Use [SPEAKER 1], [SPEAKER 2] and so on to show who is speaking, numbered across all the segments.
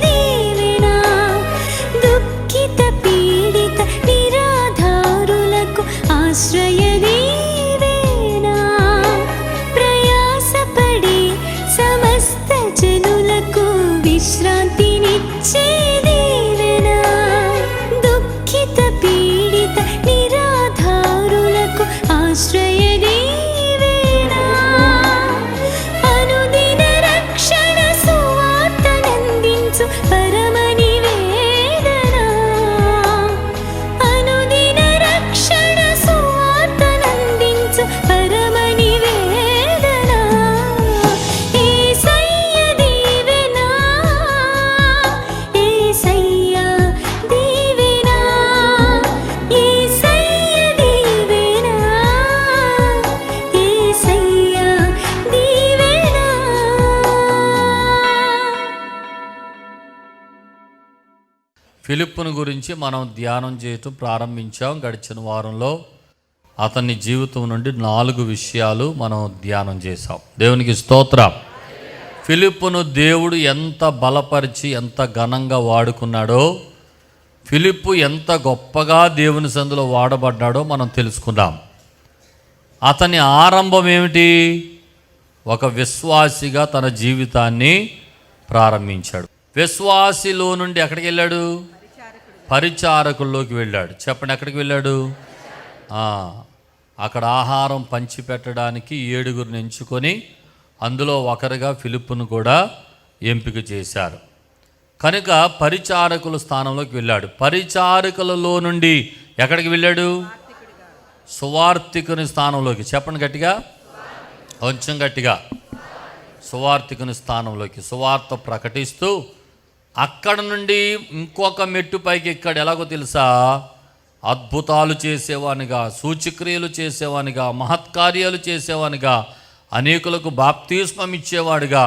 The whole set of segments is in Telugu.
[SPEAKER 1] దీవెనా, దుఃఖిత పీడిత నిరాధారులకు ఆశ్రయ దీవెనా, ప్రయాసపడే సమస్త జనులకు విశ్రాంతినిచ్చే దీవెనా, దుఃఖిత పీడిత నిరాధారులకు ఆశ్రయ దీవెనా, అనుదిన రక్షణ సువార్తనందించు పరమ నివేదనా, అనుదిన రక్షణ సువార్తనందించు పరమ నివేదనా, యేసయ్య దీవెనా, యేసయ్య దీవెనా, యేసయ్య దీవెనా, యేసయ్య దీవెనా.
[SPEAKER 2] ఫిలిప్పును గురించి మనం ధ్యానం చేయటం ప్రారంభించాం. గడిచిన వారంలో అతని జీవితం నుండి 4 విషయాలు మనం ధ్యానం చేసాం. దేవునికి స్తోత్రం. ఫిలిప్పును దేవుడు ఎంత బలపరిచి ఎంత ఘనంగా వాడుకున్నాడో, ఫిలిప్పు ఎంత గొప్పగా దేవుని సందులో వాడబడ్డాడో మనం తెలుసుకున్నాం. అతని ఆరంభం ఏమిటి? ఒక విశ్వాసిగా తన జీవితాన్ని ప్రారంభించాడు. విశ్వాసిలో నుండి ఎక్కడికి వెళ్ళాడు? పరిచారకుల్లోకి వెళ్ళాడు. చెప్పండి, ఎక్కడికి వెళ్ళాడు? అక్కడ ఆహారం పంచిపెట్టడానికి 7గురిని ఎంచుకొని అందులో ఒకరుగా ఫిలిప్పును కూడా ఎంపిక చేశారు. కనుక పరిచారకుల స్థానంలోకి వెళ్ళాడు. పరిచారకులలో నుండి ఎక్కడికి వెళ్ళాడు? సువార్తికుని స్థానంలోకి. చెప్పండి గట్టిగా, కొంచెం గట్టిగా. సువార్తికుని స్థానంలోకి సువార్త ప్రకటిస్తూ అక్కడ నుండి ఇంకొక మెట్టు పైకి ఎక్కాడు. ఎలాగో తెలుసా? అద్భుతాలు చేసేవానిగా, సూచక్రియలు చేసేవానిగా, మహత్కార్యాలు చేసేవానిగా, అనేకులకు బాప్తిస్మం ఇచ్చేవాడిగా,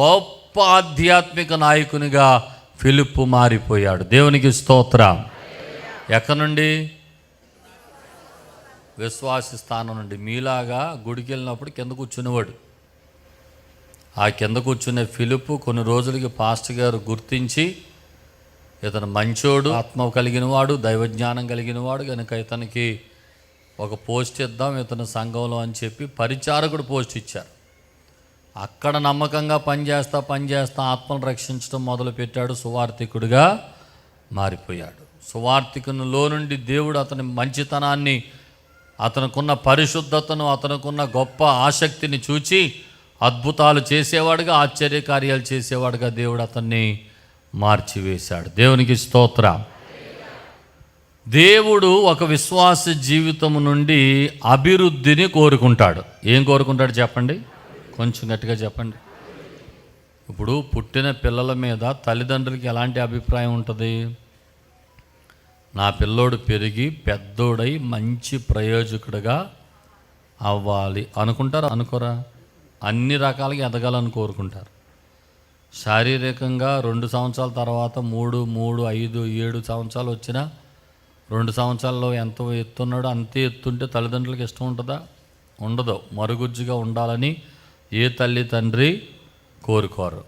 [SPEAKER 2] గొప్ప ఆధ్యాత్మిక నాయకునిగా ఫిలిప్పు మారిపోయాడు. దేవునికి స్తోత్రం. ఎక్కడి నుండి? విశ్వాసి స్థానం నుండి. మీలాగా గుడికి వెళ్ళినప్పుడు కింద కూర్చునేవాడు. ఆ కింద కూర్చునే ఫిలిప్పు కొన్ని రోజులకి పాస్టర్ గారు గుర్తించి, ఇతను మంచోడు, ఆత్మ కలిగినవాడు, దైవజ్ఞానం కలిగినవాడు, కనుక ఇతనికి ఒక పోస్ట్ ఇద్దాం ఇతను సంఘంలో అని చెప్పి పరిచారకుడు పోస్ట్ ఇచ్చారు. అక్కడ నమ్మకంగా పనిచేస్తా ఆత్మను రక్షించడం మొదలుపెట్టాడు. సువార్థికుడిగా మారిపోయాడు. సువార్థికునిలో నుండి దేవుడు అతని మంచితనాన్ని, అతనుకున్న పరిశుద్ధతను, అతనుకున్న గొప్ప ఆసక్తిని చూచి అద్భుతాలు చేసేవాడుగా, ఆశ్చర్యకార్యాలు చేసేవాడుగా దేవుడు అతన్ని మార్చివేశాడు. దేవునికి స్తోత్రం. దేవుడు ఒక విశ్వాస జీవితం నుండి అభివృద్ధిని కోరుకుంటాడు. ఏం కోరుకుంటాడు చెప్పండి? కొంచెం గట్టిగా చెప్పండి. ఇప్పుడు పుట్టిన పిల్లల మీద తల్లిదండ్రులకి ఎలాంటి అభిప్రాయం ఉంటుంది? నా పిల్లోడు పెరిగి పెద్దోడై మంచి ప్రయోజకుడిగా అవ్వాలి అనుకుంటారా? అనుకోరా? అన్ని రకాలుగా ఎదగాలని కోరుకుంటారు. శారీరకంగా 2 సంవత్సరాల తర్వాత 3, 5, 7 సంవత్సరాలు వచ్చినా 2 సంవత్సరాల్లో ఎంత ఎత్తున్నాడో అంతే ఎత్తుంటే తల్లిదండ్రులకు ఇష్టం ఉంటుందా? ఉండదు. మరుగుజ్జుగా ఉండాలని ఏ తల్లి తండ్రి కోరుకోరు.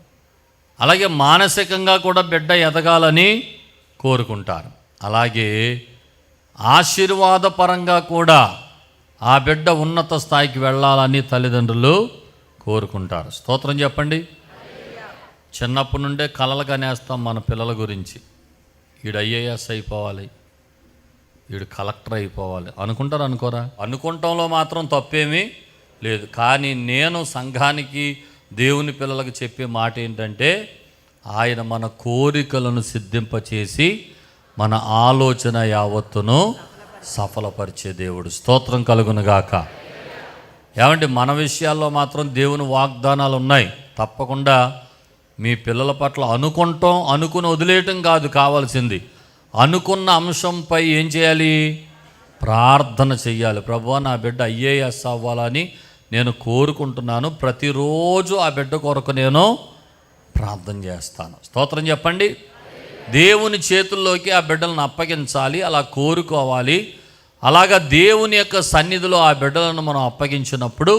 [SPEAKER 2] అలాగే మానసికంగా కూడా బిడ్డ ఎదగాలని కోరుకుంటారు. అలాగే ఆశీర్వాదపరంగా కూడా ఆ బిడ్డ ఉన్నత స్థాయికి వెళ్ళాలని తల్లిదండ్రులు కోరుకుంటారు. స్తోత్రం చెప్పండి. చిన్నప్పటి నుండే కలలు కనేస్తాం మన పిల్లల గురించి. వీడు IAS అయిపోవాలి, వీడు కలెక్టర్ అయిపోవాలి అనుకుంటారు. అనుకోరా? అనుకుంటంలో మాత్రం తప్పేమీ లేదు. కానీ నేను సంఘానికి, దేవుని పిల్లలకు చెప్పే మాట ఏంటంటే, ఆయన మన కోరికలను సిద్ధింపచేసి మన ఆలోచన యావత్తును సఫలపరిచే దేవుడు. స్తోత్రం కలుగునుగాక. ఏమంటే మన విషయాల్లో మాత్రం దేవుని వాగ్దానాలు ఉన్నాయి. తప్పకుండా మీ పిల్లల పట్ల అనుకుని వదిలేయటం కాదు కావాల్సింది. అనుకున్న అంశంపై ఏం చేయాలి? ప్రార్థన చెయ్యాలి. ప్రభువా, నా బిడ్డ IAS అవ్వాలని నేను కోరుకుంటున్నాను. ప్రతిరోజు ఆ బిడ్డ కొరకు నేను ప్రార్థన చేస్తాను. స్తోత్రం చెప్పండి. దేవుని చేతుల్లోకి ఆ బిడ్డలను అప్పగించాలి, అలా కోరుకోవాలి. అలాగా దేవుని యొక్క సన్నిధిలో ఆ బిడ్డలను మనం అప్పగించినప్పుడు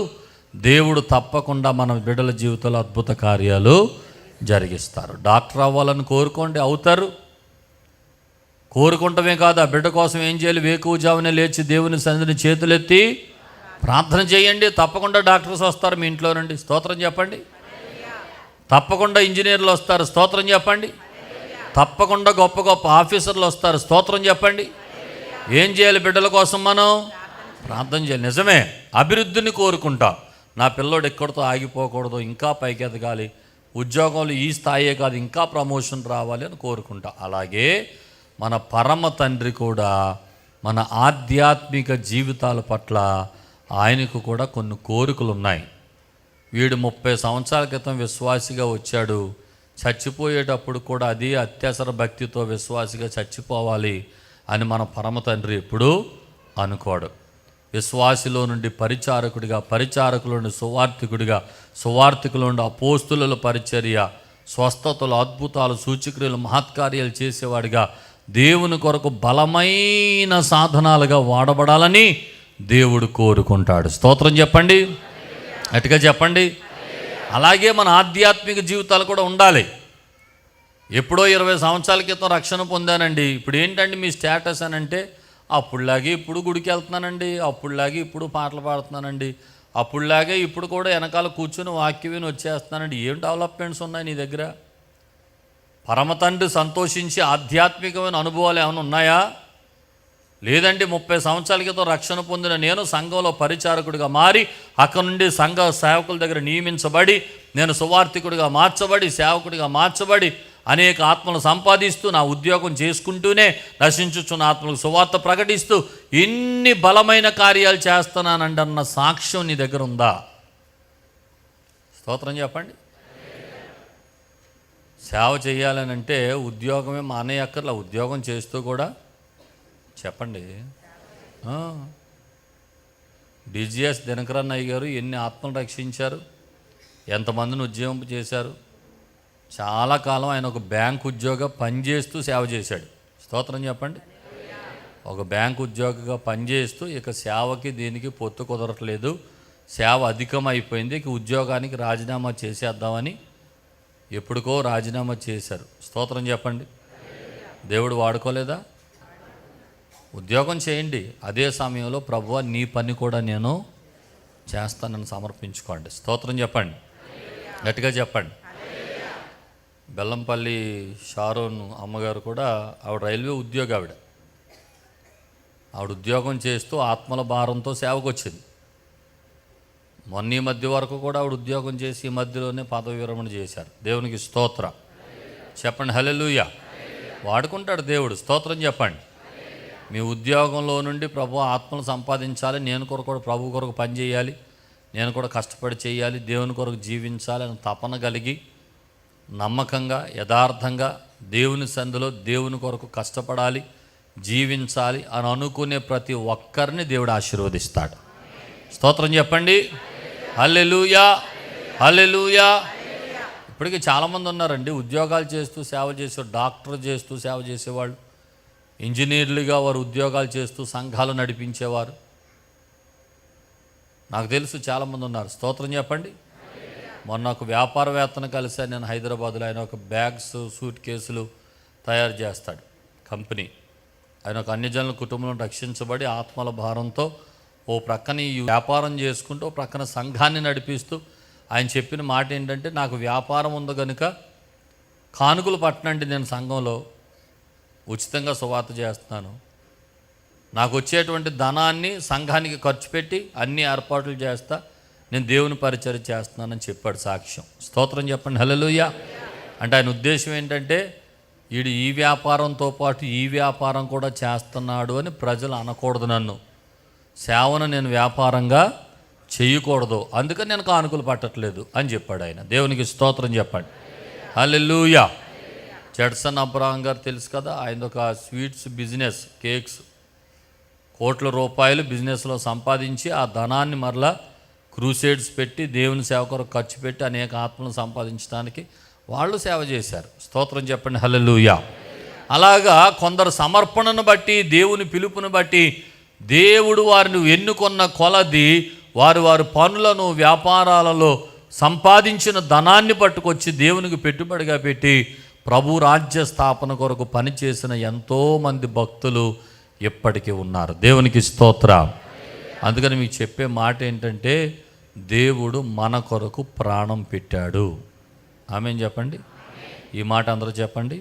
[SPEAKER 2] దేవుడు తప్పకుండా మన బిడ్డల జీవితంలో అద్భుత కార్యాలు జరిగిస్తారు. డాక్టర్ అవ్వాలని కోరుకోండి, అవుతారు. కోరుకుంటమే కాదు, ఆ బిడ్డ కోసం ఏం చేయాలి? వేకువజామునే లేచి దేవుని సన్నిధిని చేతులెత్తి ప్రార్థన చేయండి. తప్పకుండా డాక్టర్స్ వస్తారు మీ ఇంట్లో నుండి. స్తోత్రం చెప్పండి. తప్పకుండా ఇంజనీర్లు వస్తారు. స్తోత్రం చెప్పండి. తప్పకుండా గొప్ప గొప్ప ఆఫీసర్లు వస్తారు. స్తోత్రం చెప్పండి. ఏం చేయాలి? బిడ్డల కోసం మనం ప్రార్థన చేయాలి. నిజమే, అభివృద్ధిని కోరుకుంటాం. నా పిల్లోడు ఎక్కడితో ఆగిపోకూడదు, ఇంకా పైకి ఎదగాలి, ఉద్యోగంలో ఈ స్థాయే కాదు ఇంకా ప్రమోషన్ రావాలి అని కోరుకుంటాం. అలాగే మన పరమ తండ్రి కూడా మన ఆధ్యాత్మిక జీవితాల పట్ల ఆయనకు కూడా కొన్ని కోరికలు ఉన్నాయి. వీడు 30 సంవత్సరాల క్రితం విశ్వాసిగా వచ్చాడు, చచ్చిపోయేటప్పుడు కూడా అది అత్యవసర భక్తితో విశ్వాసిగా చచ్చిపోవాలి అని మన పరమ తండ్రి ఎప్పుడూ అనుకోడు. విశ్వాసిలో నుండి పరిచారకుడిగా, పరిచారకుల నుండి సువార్థికుడిగా, సువార్థికుల నుండి అపోస్తుల పరిచర్య, స్వస్థతలు, అద్భుతాలు, సూచక్రియలు, మహత్కార్యాలు చేసేవాడిగా దేవుని కొరకు బలమైన సాధనాలుగా వాడబడాలని దేవుడు కోరుకుంటాడు. స్తోత్రం చెప్పండి, గట్టిగా చెప్పండి. అలాగే మన ఆధ్యాత్మిక జీవితాలు కూడా ఉండాలి. ఎప్పుడో 20 సంవత్సరాల క్రితం రక్షణ పొందానండి, ఇప్పుడు ఏంటండి మీ స్టేటస్ అని అంటే, అప్పుడులాగే ఇప్పుడు గుడికి వెళ్తున్నానండి, అప్పుడులాగే ఇప్పుడు పాటలు పాడుతున్నానండి, అప్పుడులాగే ఇప్పుడు కూడా వెనకాల కూర్చొని వాక్యం విని వచ్చేస్తున్నానండి. ఏం డెవలప్మెంట్స్ ఉన్నాయి నీ దగ్గర? పరమ తండ్రి సంతోషించి ఆధ్యాత్మికమైన అనుభవాలు ఏమైనా ఉన్నాయా? లేదండి, 30 సంవత్సరాల క్రితం రక్షణ పొందిన నేను సంఘంలో పరిచారకుడిగా మారి అక్కడ నుండి సంఘ సేవకుల దగ్గర నియమించబడి నేను సువార్థికుడిగా మార్చబడి సేవకుడిగా మార్చబడి అనేక ఆత్మలు సంపాదిస్తూ నా ఉద్యోగం చేసుకుంటూనే నశించుచున్న ఆత్మలకు సువార్త ప్రకటిస్తూ ఎన్ని బలమైన కార్యాలు చేస్తున్నానండి అన్న సాక్ష్యం నీ దగ్గర ఉందా? స్తోత్రం చెప్పండి. సేవ చేయాలని అంటే ఉద్యోగమే మానేయక్కర్లా, ఉద్యోగం చేస్తూ కూడా చెప్పండి. డిజిఎస్ దినకరన్ అయ్య గారు ఎన్ని ఆత్మలు రక్షించారు, ఎంతమందిని ఉద్యోగం చేశారు. చాలా కాలం ఆయన ఒక బ్యాంక్ ఉద్యోగ పనిచేస్తూ సేవ చేశాడు. స్తోత్రం చెప్పండి. ఒక బ్యాంక్ ఉద్యోగిగా పనిచేస్తూ ఇక సేవకి దీనికి పొత్తు కుదరట్లేదు, సేవ అధికమైపోయింది, ఇక ఉద్యోగానికి రాజీనామా చేసేద్దామని ఎప్పుడుకో రాజీనామా చేశారు. స్తోత్రం చెప్పండి. దేవుడు వాడుకోలేదా? ఉద్యోగం చేయండి, అదే సమయంలో ప్రభువా నీ పని కూడా నేను చేస్తానని సమర్పించుకోండి. స్తోత్రం చెప్పండి, గట్టిగా చెప్పండి. బెల్లంపల్లి షారోన్ అమ్మగారు కూడా ఆవిడ రైల్వే ఉద్యోగి. ఆవిడ ఉద్యోగం చేస్తూ ఆత్మల భారంతో సేవకు వచ్చింది. మొన్న ఈ మధ్య వరకు కూడా ఆవిడ ఉద్యోగం చేసి ఈ మధ్యలోనే పదవి విరమణ చేశారు. దేవునికి స్తోత్రం చెప్పండి, హల్లెలూయా. వాడుకుంటాడు దేవుడు. స్తోత్రం చెప్పండి. మీ ఉద్యోగంలో నుండి ప్రభు ఆత్మలు సంపాదించాలి, నేను కూడా ప్రభు కొరకు పని చేయాలి, నేను కూడా కష్టపడి చేయాలి, దేవుని కొరకు జీవించాలి అని తపన కలిగి నమ్మకంగా యథార్థంగా దేవుని సందులో దేవుని కొరకు కష్టపడాలి, జీవించాలి అని అనుకునే ప్రతి ఒక్కరిని దేవుడు ఆశీర్వదిస్తాడు. స్తోత్రం చెప్పండి, హల్లెలూయా, హల్లెలూయా. ఇప్పటికీ చాలామంది ఉన్నారండి ఉద్యోగాలు చేస్తూ సేవ చేసేవారు, డాక్టర్ చేస్తూ సేవ చేసేవాళ్ళు, ఇంజనీర్లుగా వారు ఉద్యోగాలు చేస్తూ సంఘాలు నడిపించేవారు. నాకు తెలుసు చాలామంది ఉన్నారు. స్తోత్రం చెప్పండి. మొన్న ఒక వ్యాపారవేత్తను కలిసాను నేను హైదరాబాద్లో. ఆయన ఒక బ్యాగ్స్, సూట్ కేసులు తయారు చేస్తాడు కంపెనీ. ఆయన ఒక అన్యజనుల కుటుంబం రక్షించబడి ఆత్మల భారంతో ఓ ప్రక్కన ఈ వ్యాపారం చేసుకుంటూ ఓ ప్రక్కన సంఘాన్ని నడిపిస్తూ ఆయన చెప్పిన మాట ఏంటంటే, నాకు వ్యాపారం ఉంది కనుక కానుకలు పట్టనండి, నేను సంఘంలో ఉచితంగా సువార్త చేస్తున్నాను, నాకు వచ్చేటువంటి ధనాన్ని సంఘానికి ఖర్చు పెట్టి అన్ని ఏర్పాట్లు చేస్తా, నేను దేవుని పరిచర్య చేస్తున్నానని చెప్పాడు సాక్ష్యం. స్తోత్రం చెప్పండి, హల్లెలూయా. అంటే ఆయన ఉద్దేశం ఏంటంటే వీడు ఈ వ్యాపారంతో పాటు ఈ వ్యాపారం కూడా చేస్తున్నాడు అని ప్రజలు అనకూడదు, నన్ను సేవను నేను వ్యాపారంగా చేయకూడదు, అందుకని నేను కానుకలు పట్టట్లేదు అని చెప్పాడు ఆయన. దేవునికి స్తోత్రం చెప్పండి, హల్లెలూయా. జడ్సన్ అబ్రహాం గారు తెలుసు కదా, ఆయన ఒక స్వీట్స్ బిజినెస్, కేక్స్, కోట్ల రూపాయలు బిజినెస్లో సంపాదించి ఆ ధనాన్ని మరలా క్రూసేడ్స్ పెట్టి దేవుని సేవ కొరకు ఖర్చు పెట్టి అనేక ఆత్మలను సంపాదించడానికి వాళ్ళు సేవ చేశారు. స్తోత్రం చెప్పండి, హల్లెలూయా. అలాగా కొందరు సమర్పణను బట్టి, దేవుని పిలుపును బట్టి దేవుడు వారిని ఎన్నుకొన్న కొలది వారు పనులను, వ్యాపారాలలో సంపాదించిన ధనాన్ని పట్టుకొచ్చి దేవునికి పెట్టుబడిగా పెట్టి ప్రభు రాజ్య స్థాపన కొరకు పనిచేసిన ఎంతోమంది భక్తులు ఇప్పటికీ ఉన్నారు. దేవునికి స్తోత్రం. అందుకని మీకు చెప్పే మాట ఏంటంటే, దేవుడు మన కొరకు ప్రాణం పెట్టాడు. ఆమేన్ చెప్పండి. ఈ మాట అందరూ చెప్పండి.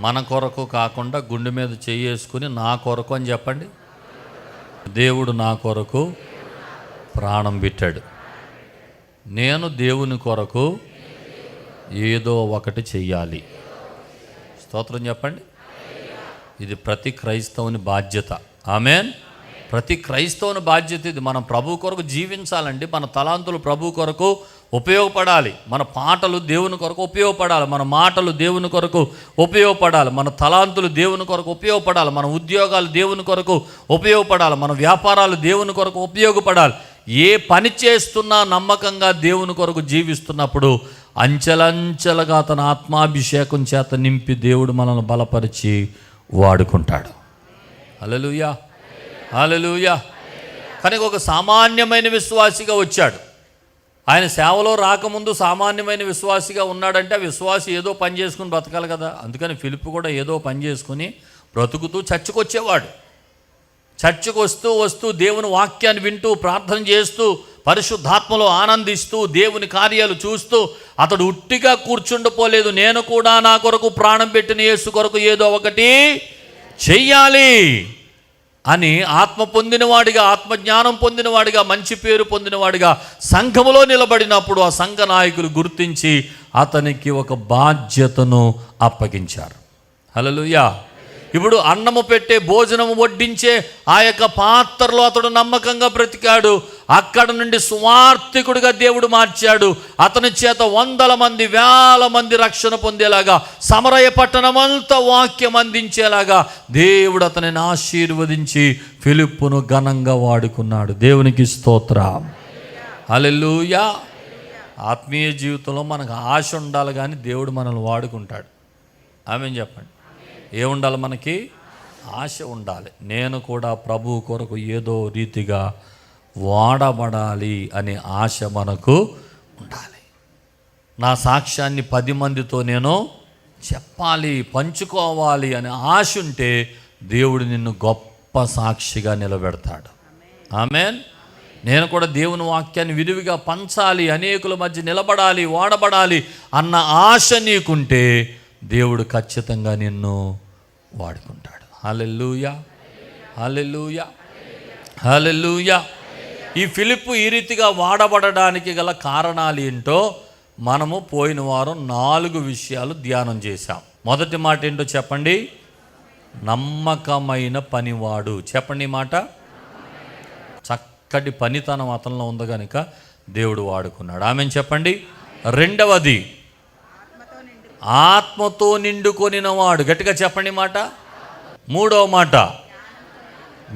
[SPEAKER 2] మన కొరకు కాకుండా గుండె మీద చేసుకుని నా కొరకు అని చెప్పండి. దేవుడు నా కొరకు ప్రాణం పెట్టాడు. నేను దేవుని కొరకు ఏదో ఒకటి చెయ్యాలి. స్తోత్రం చెప్పండి. ఇది ప్రతి క్రైస్తవుని బాధ్యత. ఆమేన్. ప్రతి క్రైస్తవుని బాధ్యత ఇది. మనం ప్రభు కొరకు జీవించాలండి. మన తలాంతులు ప్రభు కొరకు ఉపయోగపడాలి. మన పాటలు దేవుని కొరకు ఉపయోగపడాలి. మన మాటలు దేవుని కొరకు ఉపయోగపడాలి. మన తలాంతులు దేవుని కొరకు ఉపయోగపడాలి. మన ఉద్యోగాలు దేవుని కొరకు ఉపయోగపడాలి. మన వ్యాపారాలు దేవుని కొరకు ఉపయోగపడాలి. ఏ పని చేస్తున్నా నమ్మకంగా దేవుని కొరకు జీవిస్తున్నప్పుడు అంచెలంచెలుగా తన ఆత్మాభిషేకం చేత నింపి దేవుడు మనల్ని బలపరిచి వాడుకుంటాడు. హల్లెలూయా, హల్లెలూయా. కనుక ఒక సామాన్యమైన విశ్వాసిగా వచ్చాడు. ఆయన సేవలో రాకముందు సామాన్యమైన విశ్వాసిగా ఉన్నాడంటే ఆ విశ్వాసి ఏదో పని చేసుకుని బ్రతకాలి కదా. అందుకని ఫిలిప్పు కూడా ఏదో పని చేసుకుని బ్రతుకుతూ చర్చికి వచ్చేవాడు. చర్చికి వస్తూ దేవుని వాక్యాన్ని వింటూ ప్రార్థన చేస్తూ పరిశుద్ధాత్మలో ఆనందిస్తూ దేవుని కార్యాలు చూస్తూ అతడు ఉట్టిగా కూర్చుండిపోలేదు. నేను కూడా నా కొరకు ప్రాణం పెట్టిన యేసు కొరకు ఏదో ఒకటి చెయ్యాలి అని ఆత్మ పొందినవాడిగా, ఆత్మజ్ఞానం పొందినవాడిగా, మంచి పేరు పొందినవాడిగా సంఘములో నిలబడినప్పుడు ఆ సంఘ నాయకులు గుర్తించి అతనికి ఒక బాధ్యతను అప్పగించారు. హల్లెలూయా. ఇప్పుడు అన్నము పెట్టే, భోజనము వడ్డించే ఆ యొక్క పాత్రలో అతడు నమ్మకంగా బ్రతికాడు. అక్కడ నుండి సువార్థికుడిగా దేవుడు మార్చాడు. అతని చేత 100 మంది 1000 మంది రక్షణ పొందేలాగా, సమరయ పట్టణమంతా వాక్యం అందించేలాగా దేవుడు అతనిని ఆశీర్వదించి ఫిలిప్పును ఘనంగా వాడుకున్నాడు. దేవునికి స్తోత్రం. హల్లెలూయా. ఆత్మీయ జీవితంలో మనకు ఆశ ఉండాలి, కానీ దేవుడు మనల్ని వాడుకుంటాడు. ఆమేన్ చెప్పండి. ఏముండాలి? మనకి ఆశ ఉండాలి. నేను కూడా ప్రభు కొరకు ఏదో రీతిగా వాడబడాలి అనే ఆశ మనకు ఉండాలి. నా సాక్ష్యాన్ని 10 మందితో నేను చెప్పాలి, పంచుకోవాలి అనే ఆశ ఉంటే దేవుడు నిన్ను గొప్ప సాక్షిగా నిలబెడతాడు. ఆమేన్. నేను కూడా దేవుని వాక్యాన్ని విరివిగా పంచాలి, అనేకుల మధ్య నిలబడాలి, వాడబడాలి అన్న ఆశ నీకుంటే దేవుడు ఖచ్చితంగా నిన్ను వాడుకుంటాడు. హల్లెలూయా, హల్లెలూయా, హల్లెలూయా. ఈ ఫిలిప్పు ఈ రీతిగా వాడబడడానికి గల కారణాలు ఏంటో మనము పోయిన వారం 4 విషయాలు ధ్యానం చేశాం. మొదటి మాట ఏంటో చెప్పండి. నమ్మకమైన పనివాడు. చెప్పండి మాట. చక్కటి పనితనం అతనిలో ఉంది కనుక దేవుడు వాడుకున్నాడు. ఆమెను చెప్పండి. రెండవది ఆత్మతో నిండుకొనినవాడు. గట్టిగా చెప్పండి మాట. మూడవ మాట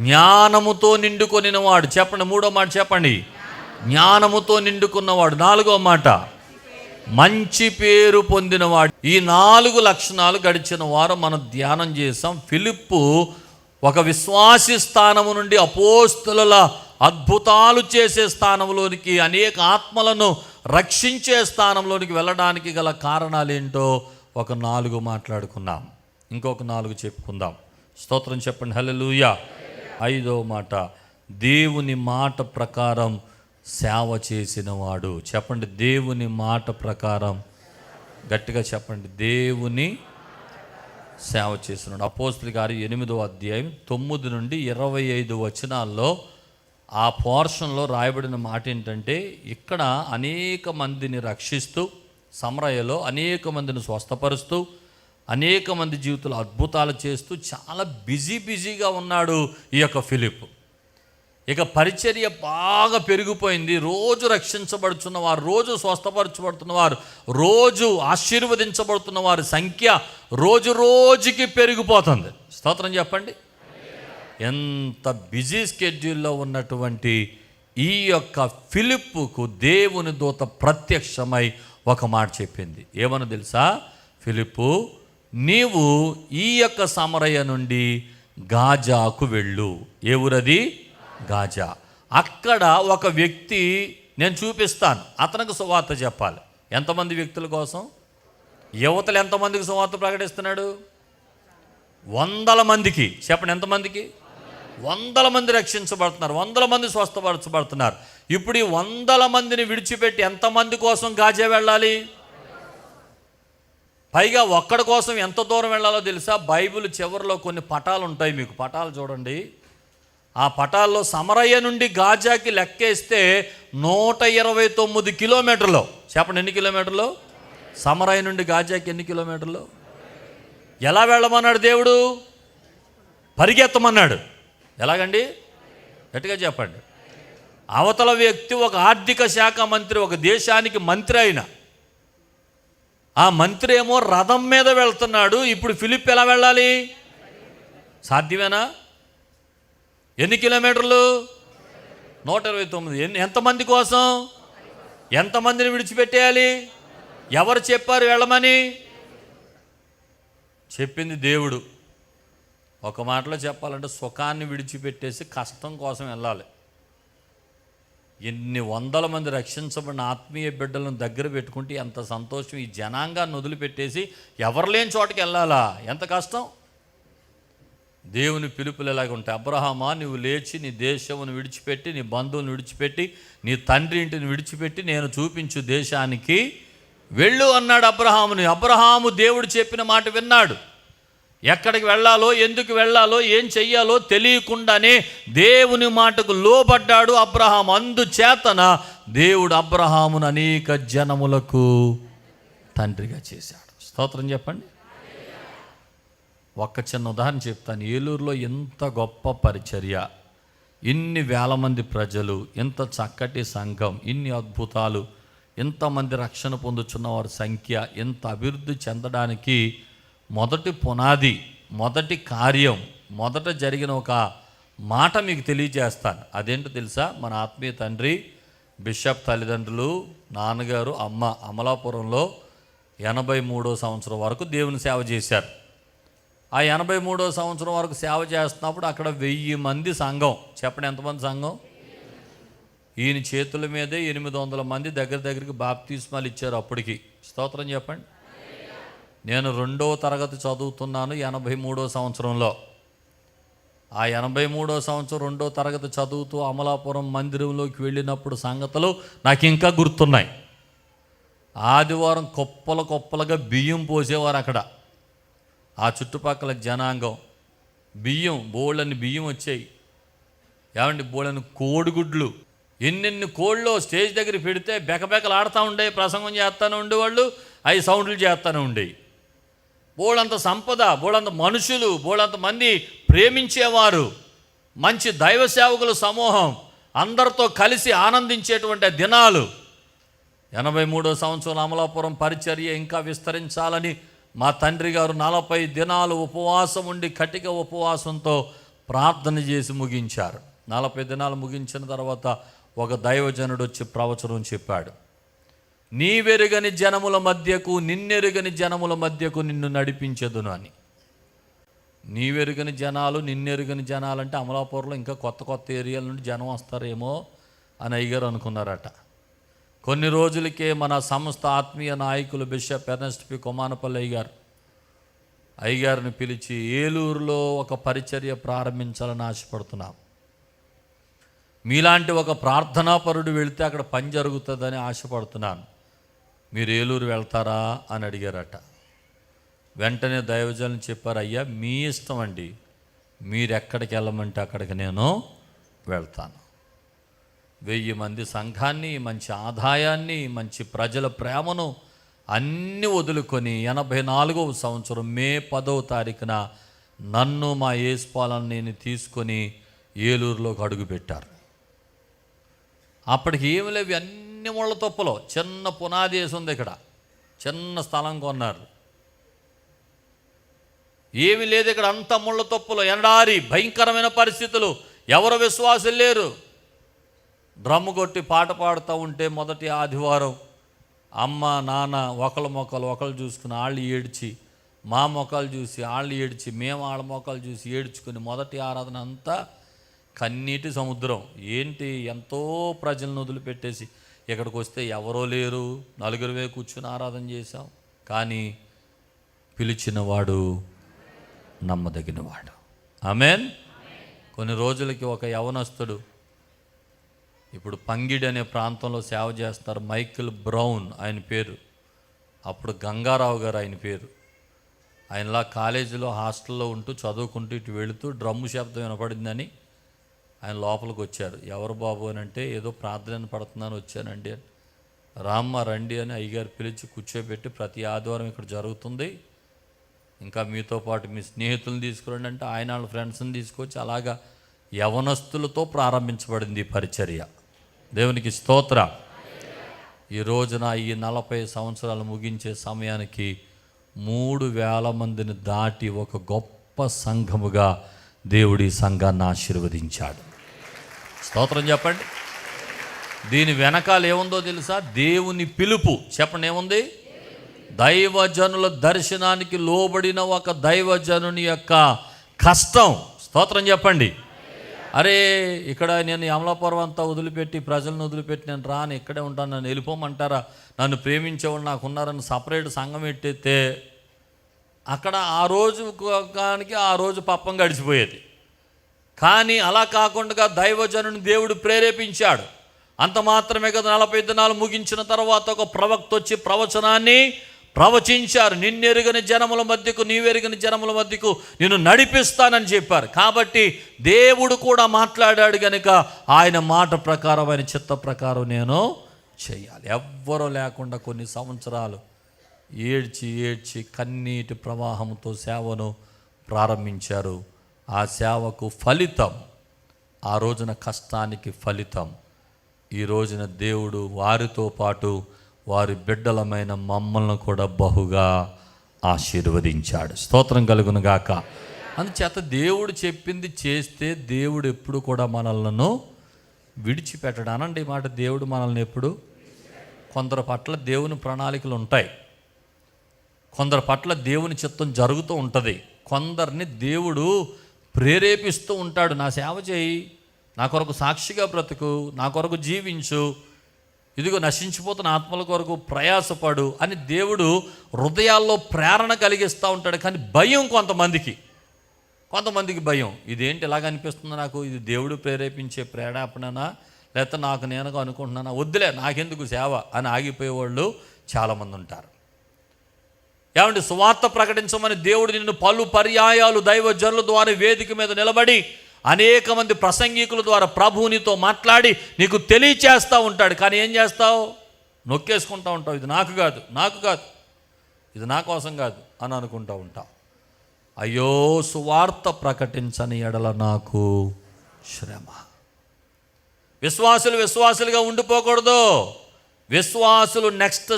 [SPEAKER 2] జ్ఞానముతో నిండుకొనినవాడు. చెప్పండి. మూడో మాట చెప్పండి. జ్ఞానముతో నిండుకున్నవాడు. నాలుగో మాట మంచి పేరు పొందినవాడు. ఈ 4 లక్షణాలు గడిచిన వారం మనం ధ్యానం చేసాం. ఫిలిప్పు ఒక విశ్వాసి స్థానము నుండి అపోస్తలుల అద్భుతాలు చేసే స్థానంలోనికి, అనేక ఆత్మలను రక్షించే స్థానంలోనికి వెళ్ళడానికి గల కారణాలు ఏంటో ఒక 4 మాట్లాడుకున్నాం. ఇంకొక 4 చెప్పుకుందాం. స్తోత్రం చెప్పండి. హల్లెలూయా. 5వ మాట దేవుని మాట ప్రకారం సేవ చేసినవాడు. చెప్పండి. దేవుని మాట ప్రకారం. గట్టిగా చెప్పండి. దేవుని సేవ చేసినాడు. అపోస్తలుల కార్యం 8వ అధ్యాయం 9 నుండి 25 వచనాల్లో ఆ పోర్షన్లో రాయబడిన మాట ఏంటంటే, ఇక్కడ అనేక మందిని రక్షిస్తూ, సమరయలో అనేక మందిని స్వస్థపరుస్తూ, అనేక మంది జీవితంలో అద్భుతాలు చేస్తూ చాలా బిజీగా ఉన్నాడు ఈ యొక్క ఫిలిప్. ఇక పరిచర్య బాగా పెరిగిపోయింది. రోజు రక్షించబడుతున్నవారు, రోజు స్వస్థపరచబడుతున్నవారు, రోజు ఆశీర్వదించబడుతున్న వారి సంఖ్య రోజుకి పెరిగిపోతుంది. స్తోత్రం చెప్పండి. ఎంత బిజీ స్కెడ్యూల్లో ఉన్నటువంటి ఈ యొక్క ఫిలిప్పుకు దేవుని దూత ప్రత్యక్షమై ఒక మాట చెప్పింది. ఏమని తెలుసా? ఫిలిప్పు, నీవు ఈ యొక్క సమరయ నుండి గాజాకు వెళ్ళు. ఏ ఊరది? గాజా. అక్కడ ఒక వ్యక్తి నేను చూపిస్తాను. అతనికి సువార్త చెప్పాలి. ఎంతమంది వ్యక్తుల కోసం? యువతలు ఎంతమందికి సువార్త ప్రకటిస్తున్నాడు? 100 మందికి. చెప్పండి, ఎంతమందికి? 100 మంది రక్షించబడుతున్నారు, 100 మంది స్వస్థపరచబడుతున్నారు. ఇప్పుడు ఈ 100 మందిని విడిచిపెట్టి ఎంతమంది కోసం గాజా వెళ్ళాలి? పైగా ఒక్కడి కోసం ఎంత దూరం వెళ్ళాలో తెలుసా? బైబిల్ చివరిలో కొన్ని పటాలు ఉంటాయి, మీకు పటాలు చూడండి. ఆ పటాల్లో సమరయ్య నుండి గాజాకి లెక్కేస్తే 129 కిలోమీటర్లు. చెప్పండి, ఎన్ని కిలోమీటర్లు? సమరయ్య నుండి గాజాకి ఎన్ని కిలోమీటర్లు? ఎలా వెళ్ళమన్నాడు దేవుడు? పరిగెత్తమన్నాడు. ఎలాగండి? గట్టిగా చెప్పండి. అవతల వ్యక్తి ఒక ఆర్థిక శాఖ మంత్రి, ఒక దేశానికి మంత్రి అయిన ఆ మంత్రి ఏమో రథం మీద వెళ్తున్నాడు. ఇప్పుడు ఫిలిప్ ఎలా వెళ్ళాలి? సాధ్యమేనా? ఎన్ని కిలోమీటర్లు? 129. ఎంతమంది కోసం? ఎంతమందిని విడిచిపెట్టేయాలి? ఎవరు చెప్పారు వెళ్ళమని? చెప్పింది దేవుడు. ఒక మాటలో చెప్పాలంటే సుఖాన్ని విడిచిపెట్టేసి కష్టం కోసం వెళ్ళాలి. ఎన్ని 100 మంది రక్షించబడిన ఆత్మీయ బిడ్డలను దగ్గర పెట్టుకుంటే ఎంత సంతోషం. ఈ జనాంగాన్ని వదిలిపెట్టేసి ఎవరు లేని చోటకి వెళ్ళాలా? ఎంత కష్టం. దేవుని పిలుపులు ఎలాగ ఉంటాయి? అబ్రహామా, నువ్వు లేచి నీ దేశమును విడిచిపెట్టి, నీ బంధువుని విడిచిపెట్టి, నీ తండ్రి ఇంటిని విడిచిపెట్టి నేను చూపించు దేశానికి వెళ్ళు అన్నాడు అబ్రహాముని. అబ్రహాము దేవుడు చెప్పిన మాట విన్నాడు. ఎక్కడికి వెళ్ళాలో, ఎందుకు వెళ్ళాలో, ఏం చెయ్యాలో తెలియకుండానే దేవుని మాటకు లోబడ్డాడు అబ్రహాం. అందుచేతన దేవుడు అబ్రహామును అనేక జనములకు తండ్రిగా చేశాడు. స్తోత్రం చెప్పండి. ఒక్క చిన్న ఉదాహరణ చెప్తాను. ఏలూరులో ఎంత గొప్ప పరిచర్య, ఇన్ని వేల మంది ప్రజలు, ఇంత చక్కటి సంఘం, ఇన్ని అద్భుతాలు, ఇంతమంది రక్షణ పొందుతున్న వారి సంఖ్య, ఇంత అభివృద్ధి చెందడానికి మొదటి పునాది, మొదటి కార్యం, మొదట జరిగిన ఒక మాట మీకు తెలియజేస్తాను. అదేంటో తెలుసా? మన ఆత్మీయ తండ్రి బిషప్ తల్లిదండ్రులు, నాన్నగారు, అమ్మ అమలాపురంలో 83వ సంవత్సరం వరకు దేవుని సేవ చేశారు. ఆ 83వ సంవత్సరం వరకు సేవ చేస్తున్నప్పుడు అక్కడ 1000 మంది సంఘం. చెప్పండి, ఎంతమంది సంఘం? ఈయన చేతుల మీదే 800 మంది దగ్గరికి బాప్తిస్మాలు ఇచ్చారు అప్పటికి. స్తోత్రం చెప్పండి. నేను 2వ తరగతి చదువుతున్నాను 83వ సంవత్సరంలో. ఆ 83వ సంవత్సరం 2వ తరగతి చదువుతూ అమలాపురం మందిరంలోకి వెళ్ళినప్పుడు సంగతులు నాకు ఇంకా గుర్తున్నాయి. ఆదివారం కుప్పలుగా బియ్యం పోసేవారు అక్కడ. ఆ చుట్టుపక్కల జనాంగం బియ్యం, బోళ్ళని బియ్యం వచ్చాయి. ఏమండి, బోళ్ళని కోడిగుడ్లు, ఎన్నెన్ని కోళ్ళు స్టేజ్ దగ్గర పెడితే బెకబెకలు ఆడుతూ ఉండే, ప్రసంగం చేస్తూనే ఉండేవాళ్ళు, అవి సౌండ్లు చేస్తూనే ఉండేవి. బోళ్ళంత సంపద, బోళ్ళంత మనుషులు, బోళ్ళంత మంది ప్రేమించేవారు, మంచి దైవ సేవకుల సమూహం, అందరితో కలిసి ఆనందించేటువంటి దినాలు. 83వ సంవత్సరం అమలాపురం పరిచర్య ఇంకా విస్తరించాలని మా తండ్రి గారు 40 దినాలు ఉపవాసం ఉండి కటిక ఉపవాసంతో ప్రార్థన చేసి ముగించారు. 40 దినాలు ముగించిన తర్వాత ఒక దైవజనుడు వచ్చి ప్రవచనం చెప్పాడు. నీవెరుగని జనముల మధ్యకు, నిన్నెరుగని జనముల మధ్యకు నిన్ను నడిపించదును అని. నీవెరుగని జనాలు, నిన్నెరుగని జనాలు అంటే అమలాపురంలో ఇంకా కొత్త ఏరియాల నుండి జనం వస్తారేమో అని అయ్యగారు అనుకున్నారట. కొన్ని రోజులకే మన సంస్థ ఆత్మీయ నాయకులు బిషప్ ఎర్నెస్ట్ పి కొమానపల్లి అయ్యగారిని పిలిచి ఏలూరులో ఒక పరిచర్య ప్రారంభించాలని ఆశపడుతున్నాం. మీలాంటి ఒక ప్రార్థనాపరుడు వెళితే అక్కడ పని జరుగుతుందని ఆశపడుతున్నాను. మీరు ఏలూరు వెళ్తారా అని అడిగారట. వెంటనే దైవజనులు చెప్పారు, అయ్యా మీ ఇష్టం అండి, మీరు ఎక్కడికి వెళ్ళమంటే అక్కడికి నేను వెళ్తాను. 1000 మంది సంఘాన్ని, మంచి ఆదాయాన్ని, మంచి ప్రజల ప్రేమను అన్నీ వదులుకొని 84వ సంవత్సరం మే 10వ తారీఖున నన్ను మా యేసుపాలను నేను తీసుకొని ఏలూరులోకి అడుగుపెట్టారు. అప్పటికి ఏమి లేవు, అన్ని ముళ్ళ తొప్పలో చిన్న పునాది వేసి ఉంది. ఇక్కడ చిన్న స్థలం కొన్నారు, ఏమి లేదు. ఇక్కడ అంత ముళ్ళ తొప్పలు, ఎండారి, భయంకరమైన పరిస్థితులు, ఎవరు విశ్వాసం లేరు. డ్రమ్ము కొట్టి పాట పాడుతూ ఉంటే మొదటి ఆదివారం అమ్మ నాన్న ఒకళ్ళ మొక్కలు ఒకళ్ళు చూసుకుని వాళ్ళు ఏడ్చి, మా మొక్కలు చూసి వాళ్ళు ఏడ్చి, మేము వాళ్ళ మొక్కలు చూసి ఏడ్చుకుని మొదటి ఆరాధన అంతా కన్నీటి సముద్రం. ఏంటి, ఎంతో ప్రజలను వదిలిపెట్టేసి ఇక్కడికి వస్తే ఎవరో లేరు, నలుగురువే కూర్చుని ఆరాధన చేశాం. కానీ పిలిచినవాడు నమ్మదగినవాడు. ఆమేన్. కొన్ని రోజులకి ఒక యవనస్తుడు, ఇప్పుడు పంగిడి అనే ప్రాంతంలో సేవ చేస్తారు, మైకిల్ బ్రౌన్ ఆయన పేరు. అప్పుడు గంగారావు గారు ఆయన పేరు. ఆయనలా కాలేజీలో హాస్టల్లో ఉంటూ చదువుకుంటూ ఇటు వెళుతూ డ్రమ్ము శబ్దం వినపడిందని ఆయన లోపలికి వచ్చారు. ఎవరు బాబు అని అంటే, ఏదో ప్రార్థన పడుతున్నాను వచ్చానండి అని. రామ్మ రండి అని అయ్యగారు పిలిచి కూర్చోబెట్టి, ప్రతి ఆదివారం ఇక్కడ జరుగుతుంది, ఇంకా మీతో పాటు మీ స్నేహితులను తీసుకురండి అంటే ఆయన వాళ్ళ ఫ్రెండ్స్ని తీసుకొచ్చి అలాగా యవనస్తులతో ప్రారంభించబడింది ఈ పరిచర్య. దేవునికి స్తోత్ర. ఈ రోజున ఈ 40 సంవత్సరాలు ముగించే సమయానికి 3,000 మందిని దాటి ఒక గొప్ప సంఘముగా దేవుడి సంఘాన్ని ఆశీర్వదించాడు. స్తోత్రం చెప్పండి. దీని వెనకాల ఏముందో తెలుసా? దేవుని పిలుపు. చెప్పండి, ఏముంది? దైవజనుల దర్శనానికి లోబడిన ఒక దైవజనుని యొక్క కష్టం. స్తోత్రం చెప్పండి. అరే, ఇక్కడ నేను అమలాపురం అంతా వదిలిపెట్టి, ప్రజలను వదిలిపెట్టి నేను రాను, ఇక్కడే ఉంటాను, నన్ను వెళ్ళిపోమంటారా? నన్ను ప్రేమించేవాళ్ళు నాకు ఉన్నారని సపరేట్ సంఘం ఎట్టేస్తే అక్కడ ఆ రోజు కానికి ఆ రోజు పప్పం గడిచిపోయేది. కానీ అలా కాకుండా దైవజనుని దేవుడు ప్రేరేపించాడు. అంత మాత్రమే కదా, 40 దినాలు ముగించిన తర్వాత ఒక ప్రవక్త వచ్చి ప్రవచనాన్ని ప్రవచించారు. నిన్నెరుగని జనముల మధ్యకు, నీవెరుగని జనముల మధ్యకు నేను నడిపిస్తానని చెప్పారు. కాబట్టి దేవుడు కూడా మాట్లాడాడు కనుక ఆయన మాట ప్రకారం, ఆయన చిత్త ప్రకారం నేను చేయాలి. ఎవ్వరూ లేకుండా కొన్ని సంవత్సరాలు ఏడ్చి ఏడ్చి కన్నీటి ప్రవాహంతో సేవను ప్రారంభించారు. ఆ సేవకు ఫలితం, ఆ రోజున కష్టానికి ఫలితం, ఈ రోజున దేవుడు వారితో పాటు వారి బిడ్డలమైన మమ్మల్ని కూడా బహుగా ఆశీర్వదించాడు. స్తోత్రం కలుగును గాక. అందుచేత దేవుడు చెప్పింది చేస్తే దేవుడు ఎప్పుడు కూడా మనల్ని విడిచిపెట్టడు. అనండి మాట, దేవుడు మనల్ని ఎప్పుడు, కొందరి పట్ల దేవుని ప్రణాళికలు ఉంటాయి, కొందరి పట్ల దేవుని చిత్తం జరుగుతూ ఉంటుంది, కొందరిని దేవుడు ప్రేరేపిస్తూ ఉంటాడు. నా సేవ చేయి, నా కొరకు సాక్షిగా బ్రతుకు, నా కొరకు జీవించు, ఇదిగో నశించిపోతున్న ఆత్మల కొరకు ప్రయాసపడు అని దేవుడు హృదయాల్లో ప్రేరణ కలిగిస్తూ ఉంటాడు. కానీ భయం కొంతమందికి భయం. ఇదేంటి ఇలాగ అనిపిస్తుంది నాకు, ఇది దేవుడు ప్రేరేపించే ప్రేరేపణనా లేకపోతే నాకు నేను అనుకుంటున్నానా, వద్దులే నాకెందుకు సేవ అని ఆగిపోయేవాళ్ళు చాలామంది ఉంటారు. ఏమంటే, సువార్త ప్రకటించమని దేవుడు నిన్ను పలు పర్యాయాలు దైవజనుల ద్వారా వేదిక మీద నిలబడి అనేక మంది ప్రసంగికుల ద్వారా ప్రభువునితో మాట్లాడి నీకు తెలియచేస్తూ ఉంటాడు. కానీ ఏం చేస్తావు? నొక్కేసుకుంటూ ఉంటావు. ఇది నాకు కాదు, ఇది నా కోసం కాదు అని అనుకుంటూ ఉంటావు. అయ్యో, సువార్త ప్రకటించని ఎడల నాకు శ్రమ. విశ్వాసులుగా ఉండిపోకూడదు. విశ్వాసులు నెక్స్ట్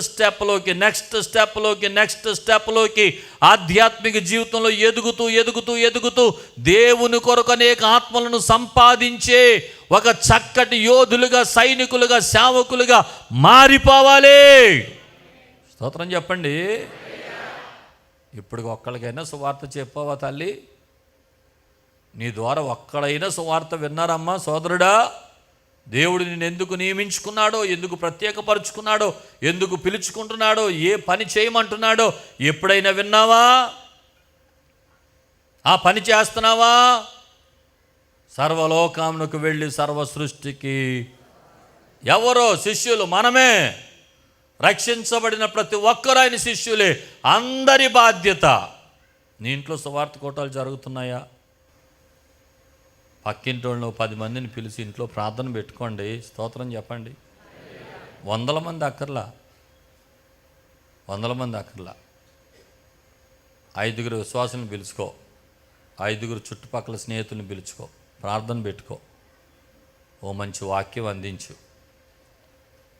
[SPEAKER 2] స్టెప్లోకి ఆధ్యాత్మిక జీవితంలో ఎదుగుతూ దేవుని కొరకు అనేక ఆత్మలను సంపాదించే ఒక చక్కటి యోధులుగా, సైనికులుగా, సేవకులుగా మారిపోవాలి. స్తోత్రం చెప్పండి. ఇప్పుడు ఒక్కడికైనా సువార్త చెప్పావా తల్లి? నీ ద్వారా ఒక్కడైనా సువార్త విన్నారమ్మా సోదరుడా? దేవుడు నిన్ను ఎందుకు నియమించుకున్నాడో, ఎందుకు ప్రత్యేకపరుచుకున్నాడో, ఎందుకు పిలుచుకుంటున్నాడో, ఏ పని చేయమంటున్నాడో ఎప్పుడైనా విన్నావా? ఆ పని చేస్తున్నావా? సర్వలోకమునకు వెళ్ళి సర్వ సృష్టికి ఎవరో శిష్యులు? మనమే. రక్షించబడిన ప్రతి ఒక్కరు ఆయన శిష్యులే. అందరి బాధ్యత. నీ ఇంట్లో సువార్త కోటాలు జరుగుతున్నాయా? పక్కింటి వాళ్ళు 10 మందిని పిలిచి ఇంట్లో ప్రార్థన పెట్టుకోండి, స్తోత్రం చెప్పండి. 100 మంది అక్కర్లా, 5 విశ్వాసులను పిలుచుకో, 5 చుట్టుపక్కల స్నేహితులను పిలుచుకో, ప్రార్థన పెట్టుకో, ఓ మంచి వాక్యం అందించు.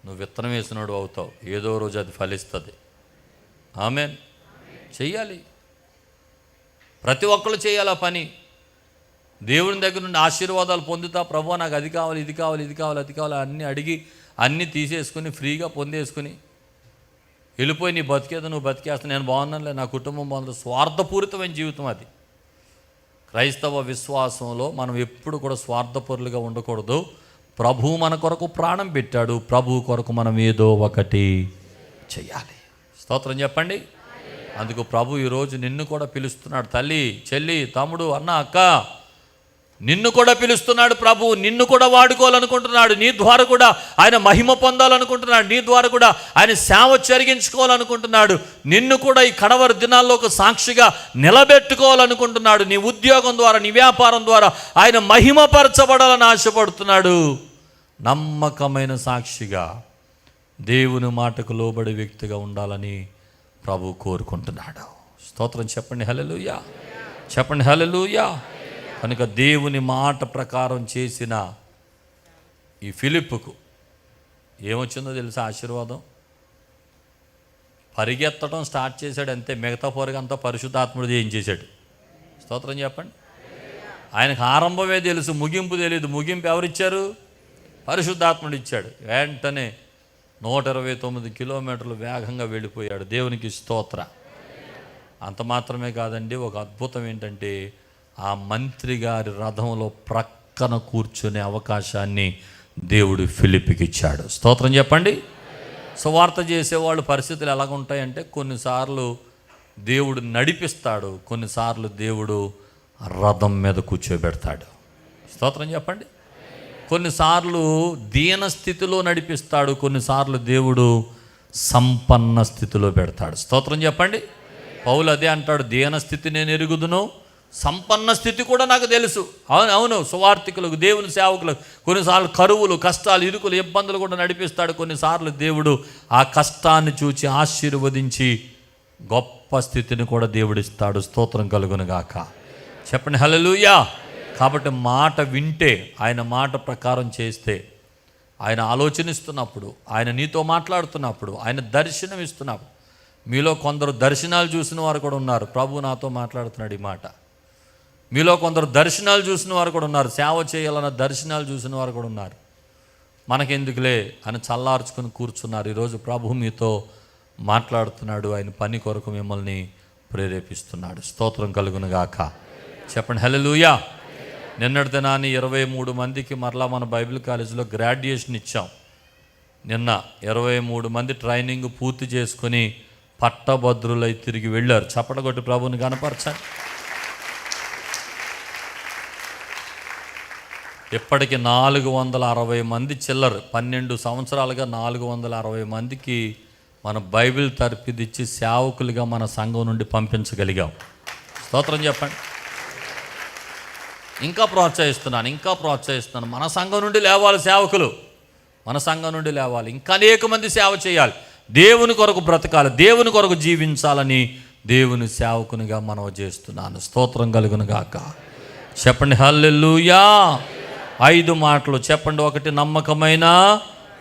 [SPEAKER 2] నువ్వు విత్తనం వేసినోడు అవుతావు, ఏదో రోజు అది ఫలిస్తుంది. ఆమేన్. చెయ్యాలి, ప్రతి ఒక్కళ్ళు చేయాలి ఆ పని. దేవుని దగ్గర నుండి ఆశీర్వాదాలు పొందుతా, ప్రభువా నాకు అది కావాలి, ఇది కావాలి అన్నీ అడిగి అన్నీ తీసేసుకుని ఫ్రీగా పొందేసుకుని వెళ్ళిపోయి నీ బతికేదో నువ్వు బతికేస్తా, నేను బాగున్నానులే, నా కుటుంబం బాగుంది. స్వార్థపూరితమైన జీవితం అది. క్రైస్తవ విశ్వాసంలో మనం ఎప్పుడు కూడా స్వార్థపరులుగా ఉండకూడదు. ప్రభు మన కొరకు ప్రాణం పెట్టాడు, ప్రభు కొరకు మనం ఏదో ఒకటి చెయ్యాలి. స్తోత్రం చెప్పండి. అందుకు ప్రభు ఈరోజు నిన్ను కూడా పిలుస్తున్నాడు. తల్లి, చెల్లి, తమ్ముడు, అన్న, అక్క, నిన్ను కూడా పిలుస్తున్నాడు ప్రభు. నిన్ను కూడా వాడుకోవాలనుకుంటున్నాడు. నీ ద్వారా కూడా ఆయన మహిమ పొందాలనుకుంటున్నాడు. నీ ద్వారా కూడా ఆయన సేవ జరిగించుకోవాలనుకుంటున్నాడు. నిన్ను కూడా ఈ కడవరి దినాల్లో ఒక సాక్షిగా నిలబెట్టుకోవాలనుకుంటున్నాడు. నీ ఉద్యోగం ద్వారా, నీ వ్యాపారం ద్వారా ఆయన మహిమపరచబడాలని ఆశపడుతున్నాడు. నమ్మకమైన సాక్షిగా, దేవుని మాటకు లోబడి వ్యక్తిగా ఉండాలని ప్రభు కోరుకుంటున్నాడు. స్తోత్రం చెప్పండి హల్లెలూయా, చెప్పండి హల్లెలూయా. కనుక దేవుని మాట ప్రకారం చేసిన ఈ ఫిలిప్పుకు ఏమొచ్చిందో తెలుసా? ఆశీర్వాదం. పరిగెత్తడం స్టార్ట్ చేశాడు అంతే. మిగతా పొరగంతా పరిశుద్ధాత్ముడు చేయించేశాడు. స్తోత్రం చెప్పండి. ఆయనకు ఆరంభమే తెలుసు, ముగింపు తెలియదు. ముగింపు ఎవరిచ్చారు? పరిశుద్ధాత్ముడు ఇచ్చాడు. వెంటనే 129 కిలోమీటర్లు వేగంగా వెళ్ళిపోయాడు. దేవునికి స్తోత్ర. అంత మాత్రమే కాదండి, ఒక అద్భుతం ఏంటంటే ఆ మంత్రి గారి రథంలో ప్రక్కన కూర్చునే అవకాశాన్ని దేవుడు ఫిలిప్పుకి ఇచ్చాడు. స్తోత్రం చెప్పండి. సువార్త చేసేవాళ్ళు పరిస్థితులు ఎలాగుంటాయంటే, కొన్నిసార్లు దేవుడు నడిపిస్తాడు, కొన్నిసార్లు దేవుడు రథం మీద కూర్చోబెడతాడు. స్తోత్రం చెప్పండి. కొన్నిసార్లు దీన స్థితిలో నడిపిస్తాడు, కొన్నిసార్లు దేవుడు సంపన్న స్థితిలో పెడతాడు. స్తోత్రం చెప్పండి. పౌలు అదే అంటాడు, దీన స్థితి నేను ఎరుగుదును, సంపన్న స్థితి కూడా నాకు తెలుసు. అవును, సువార్థికులకు, దేవుని సేవకులకు కొన్నిసార్లు కరువులు, కష్టాలు, ఇరుకులు, ఇబ్బందులు కూడా నడిపిస్తాడు. కొన్నిసార్లు దేవుడు ఆ కష్టాన్ని చూచి ఆశీర్వదించి గొప్ప స్థితిని కూడా దేవుడిస్తాడు. స్తోత్రం కలుగును గాక. చెప్పండి హల్లెలూయా. కాబట్టి మాట వింటే, ఆయన మాట ప్రకారం చేస్తే, ఆయన ఆలోచనిస్తున్నప్పుడు, ఆయన నీతో మాట్లాడుతున్నప్పుడు, ఆయన దర్శనం ఇస్తున్నప్పుడు, మీలో కొందరు దర్శనాలు చూసిన వారు కూడా ఉన్నారు. ప్రభు నాతో మాట్లాడుతున్నాడు ఈ మాట. మీలో కొందరు దర్శనాలు చూసిన వారు కూడా ఉన్నారు. సేవ చేయాలన్న దర్శనాలు చూసిన వారు కూడా ఉన్నారు. మనకెందుకులే అని చల్లార్చుకొని కూర్చున్నారు. ఈరోజు ప్రభు మీతో మాట్లాడుతున్నాడు. ఆయన పని కొరకు మిమ్మల్ని ప్రేరేపిస్తున్నాడు. స్తోత్రం కలుగును గాక. చెప్పండి హల్లెలూయా. నిన్నటి దినాన్ని 23 మందికి మరలా మన బైబిల్ కాలేజీలో గ్రాడ్యుయేషన్ ఇచ్చాం. నిన్న 23 మంది ట్రైనింగ్ పూర్తి చేసుకొని పట్టభద్రులై తిరిగి వెళ్ళారు. చప్పటగొట్టి ప్రభువుని కనపరచండి. ఇప్పటికి 460 మంది చిల్లరు, 12 సంవత్సరాలుగా 460 మందికి మన బైబిల్ తర్పిదిచ్చి సేవకులుగా మన సంఘం నుండి పంపించగలిగాం. స్తోత్రం చెప్పండి. ఇంకా ప్రోత్సహిస్తున్నాను. మన సంఘం నుండి లేవాలి సేవకులు, మన సంఘం నుండి లేవాలి. ఇంకా అనేక మంది సేవ చేయాలి, దేవుని కొరకు బ్రతకాలి, దేవుని కొరకు జీవించాలని దేవుని సేవకునిగా మనవి చేస్తున్నాను. స్తోత్రం కలుగును గాక. చెప్పండి హల్లెలూయా. 5 మాటలు చెప్పండి. 1 నమ్మకమైన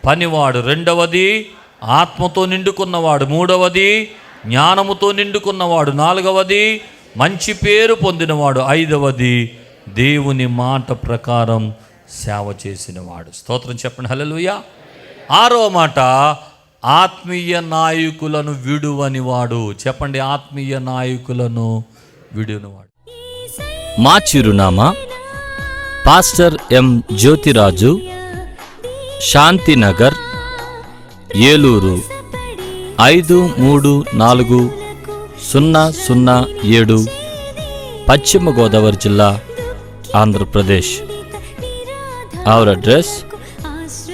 [SPEAKER 2] పనివాడు, 2వది ఆత్మతో నిండుకున్నవాడు, 3వది జ్ఞానముతో నిండుకున్నవాడు, 4వది మంచి పేరు పొందినవాడు, 5వది దేవుని మాట ప్రకారం సేవ చేసినవాడు. స్తోత్రం చెప్పండి హల్లెలూయా. 6వ మాట ఆత్మీయ నాయకులను విడువనివాడు. చెప్పండి, ఆత్మీయ నాయకులను విడువనివాడు.
[SPEAKER 3] మా చిరునామా పాస్టర్ ఎం జ్యోతిరాజు, శాంతినగర్, ఏలూరు 534007, పశ్చిమ గోదావరి జిల్లా, Andhra Pradesh. Our address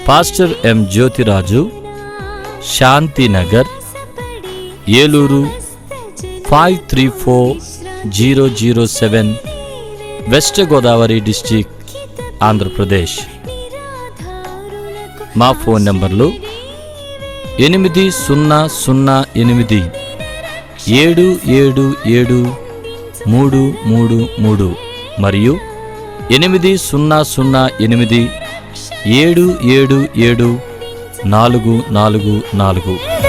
[SPEAKER 3] pastor M Jyothiraju, Shantinagar, Eluru 534007, west Godavari district, Andhra Pradesh. మా ఫోన్ నంబర్లు 8007773333 మరియు 800877774444.